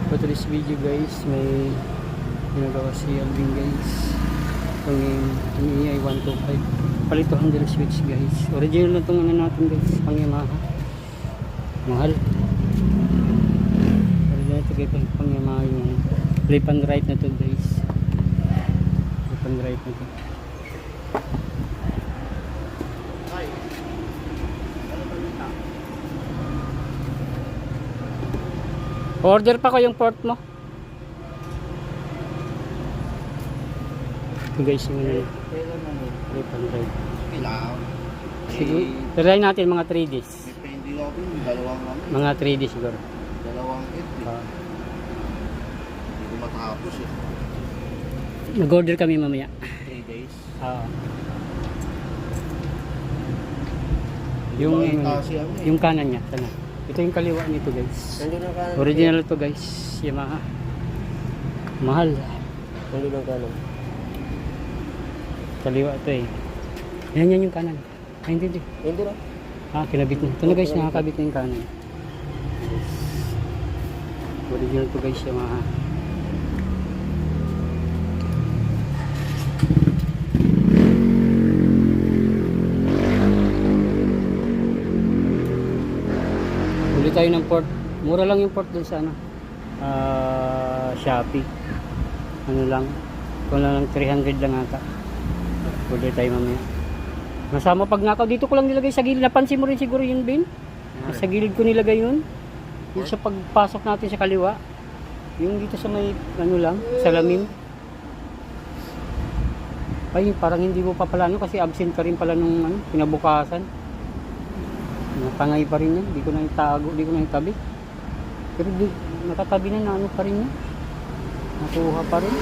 For today's video guys, may ginagawa si Alvin guys. Ang EI 125. Palit 200 switch guys. Original na itong ano natin guys, pang Yamaha. Mahal. Original ito guys, pang Yamaha yung left and right na to guys. Left and right na to. Order pa ko yung port mo. Ito guys yung ano. Left and right. Siguro, try natin mga 3 days. Depende ako yung dalawang ano. Mga 3 days siguro. Dalawang hit eh. Hindi ko matapos eh. Nag-order kami mamaya. 3 days. Yung kanan niya, sana. Ito yung kaliwa nito guys. Nandun ang kanan. Original to guys, Yamaha. Mahal. Nandun ang kanan. Kaliwa to eh. Yan yung kanan. Ay hindi. Hindi na. Kinabit na. Ito na guys, nakakabit na yung kanan. Original to guys, Yamaha. Bili tayo ng port. Mura lang yung port dun sa ano, Shopee. Ano lang, kung lang 300 lang ata. Order tayo mamaya. Masama pag nakaw dito ko lang nilagay sa gilid. Napansin mo rin siguro yun, Ben? Sa gilid ko nilagay yun. Yung sa pagpasok natin sa kaliwa. Yung dito sa may ano lang, salamin. Ay, parang hindi mo pa pala ano kasi absent ka rin pala nung ano, kinabukasan. Natangay pa rin yan. Di ko na itago, di ko na itabi. Pero nakatabi na ano pa rin yan. Nakuha pa rin.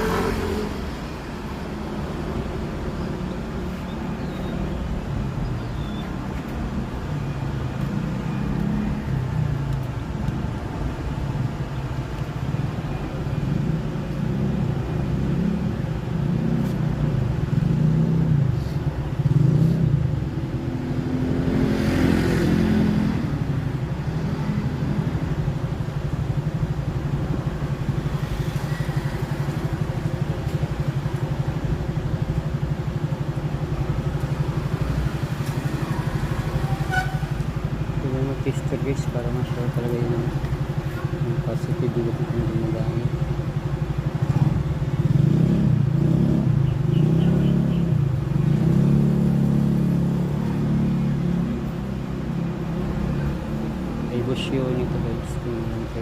Tester guys para ma-show talaga yung positive negative na gumagana.